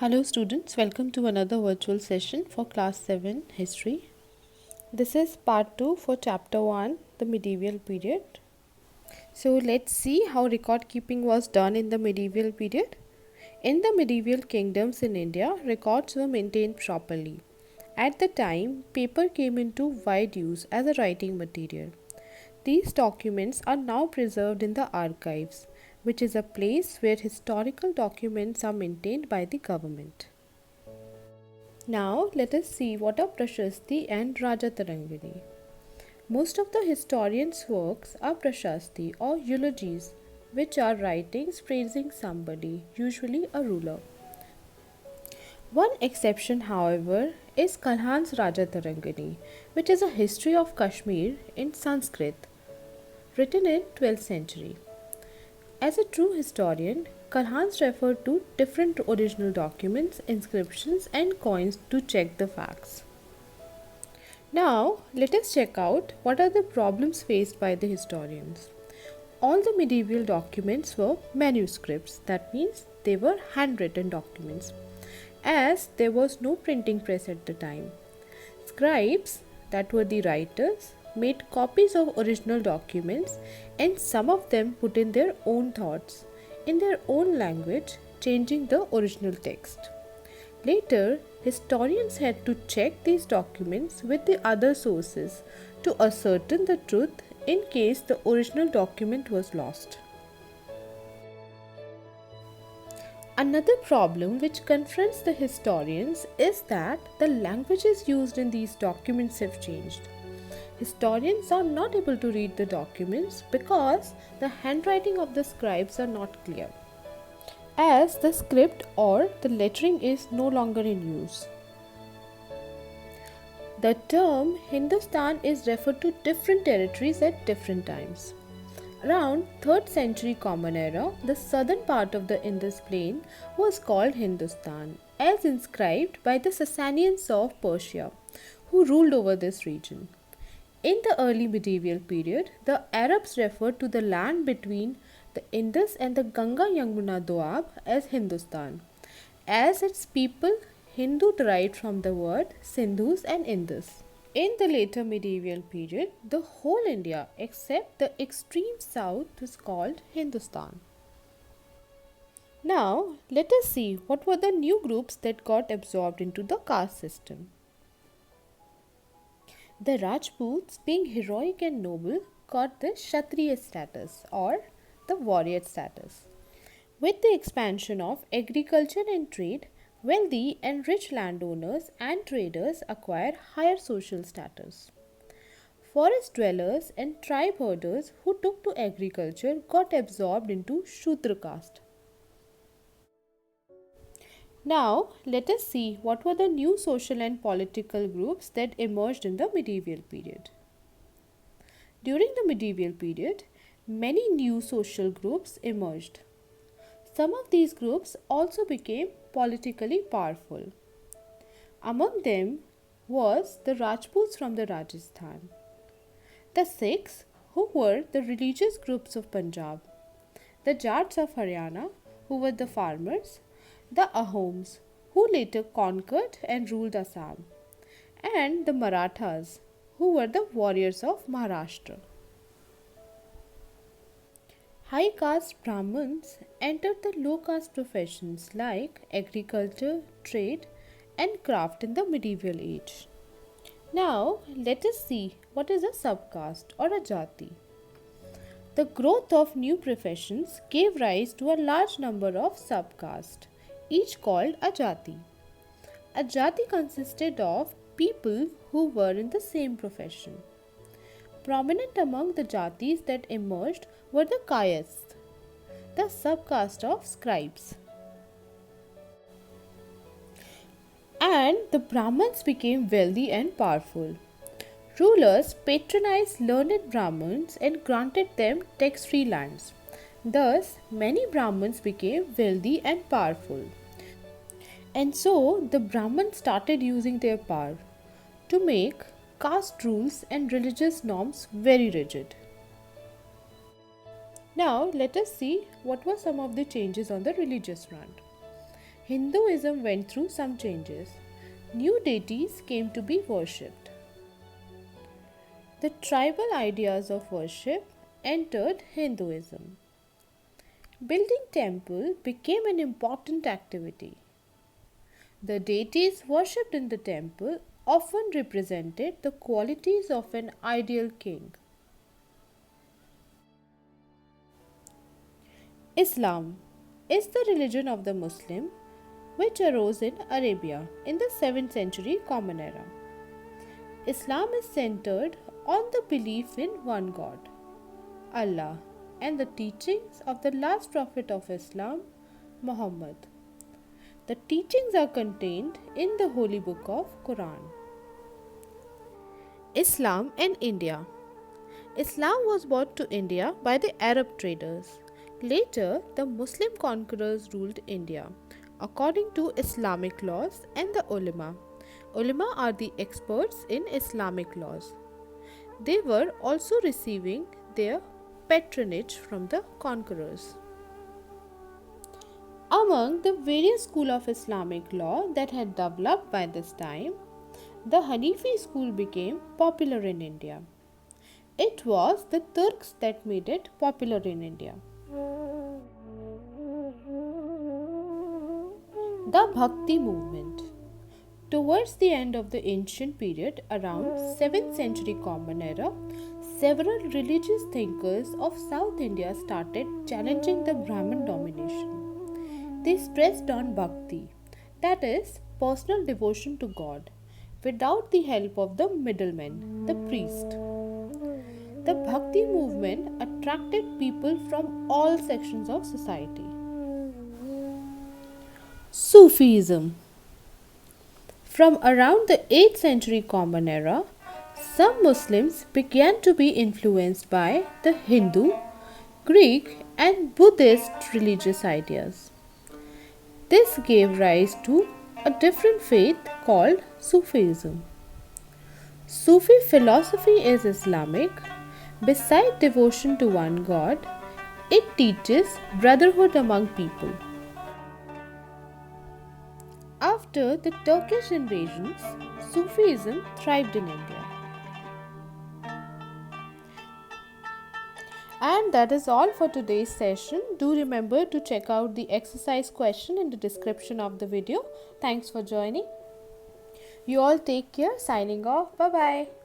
Hello students, welcome to another virtual session for class 7 history. This is part 2 for chapter 1, the medieval period. So let's see how record keeping was done in the medieval period. In the medieval kingdoms in India, records were maintained properly. At the time, paper came into wide use as a writing material. These documents are now preserved in the archives, which is a place where historical documents are maintained by the government. Now let us see what are Prashasti and Rajatarangini. Most of the historians' works are Prashasti or eulogies, which are writings praising somebody, usually a ruler. One exception, however, is Kalhan's Rajatarangini, which is a history of Kashmir in Sanskrit, written in 12th century. As a true historian, Kalhans referred to different original documents, inscriptions, and coins to check the facts. Now, let us check out what are the problems faced by the historians. All the medieval documents were manuscripts, that means they were handwritten documents, as there was no printing press at the time. Scribes, that were the writers, made copies of original documents and some of them put in their own thoughts in their own language, changing the original text. Later, historians had to check these documents with the other sources to ascertain the truth in case the original document was lost. Another problem which confronts the historians is that the languages used in these documents have changed. Historians are not able to read the documents because the handwriting of the scribes are not clear, as the script or the lettering is no longer in use. The term Hindustan is referred to different territories at different times. Around 3rd century Common Era, the southern part of the Indus plain was called Hindustan, as inscribed by the Sasanians of Persia, who ruled over this region. In the early medieval period, the Arabs referred to the land between the Indus and the Ganga Yamuna Doab as Hindustan. As its people, Hindu derived from the word Sindhus and Indus. In the later medieval period, the whole India except the extreme south was called Hindustan. Now, let us see what were the new groups that got absorbed into the caste system. The Rajputs, being heroic and noble, got the Kshatriya status or the warrior status. With the expansion of agriculture and trade, wealthy and rich landowners and traders acquired higher social status. Forest dwellers and tribe herders who took to agriculture got absorbed into Shudra caste. Now, let us see what were the new social and political groups that emerged in the medieval period. During the medieval period, many new social groups emerged. Some of these groups also became politically powerful. Among them was the Rajputs from the Rajasthan, the Sikhs, who were the religious groups of Punjab, the Jats of Haryana, who were the farmers, the Ahoms, who later conquered and ruled Assam, and the Marathas, who were the warriors of Maharashtra. High caste Brahmins entered the low caste professions like agriculture, trade, and craft in the medieval age. Now, let us see what is a subcaste or a jati. The growth of new professions gave rise to a large number of subcastes, each called a jati. A jati consisted of people who were in the same profession. Prominent among the jatis that emerged were the Kayasts, the subcaste of scribes. And the Brahmins became wealthy and powerful. Rulers patronized learned Brahmins and granted them tax-free lands. Thus, many Brahmins became wealthy and powerful. And so, the Brahmins started using their power to make caste rules and religious norms very rigid. Now, let us see what were some of the changes on the religious front. Hinduism went through some changes. New deities came to be worshipped. The tribal ideas of worship entered Hinduism. Building temple became an important activity. The deities worshipped in the temple often represented the qualities of an ideal king. Islam is the religion of the Muslim which arose in Arabia in the 7th century Common Era. Islam is centered on the belief in one God, Allah, and the teachings of the last prophet of Islam, Muhammad. The teachings are contained in the holy book of Quran. Islam and India. Islam was brought to India by the Arab traders. Later, the Muslim conquerors ruled India according to Islamic laws and the ulama. Ulama are the experts in Islamic laws. They were also receiving their patronage from the conquerors. Among the various schools of Islamic law that had developed by this time, the Hanafi school became popular in India. It was the Turks that made it popular in India. The Bhakti movement. Towards the end of the ancient period, around 7th century Common Era, several religious thinkers of South India started challenging the Brahmin domination. They stressed on Bhakti, that is, personal devotion to God, without the help of the middleman, the priest. The Bhakti movement attracted people from all sections of society. Sufism. From around the 8th century Common Era, some Muslims began to be influenced by the Hindu, Greek, and Buddhist religious ideas. This gave rise to a different faith called Sufism. Sufi philosophy is Islamic. Beside devotion to one God, it teaches brotherhood among people. After the Turkish invasions, Sufism thrived in India. And that is all for today's session. Do remember to check out the exercise question in the description of the video. Thanks for joining. You all take care. Signing off. Bye-bye.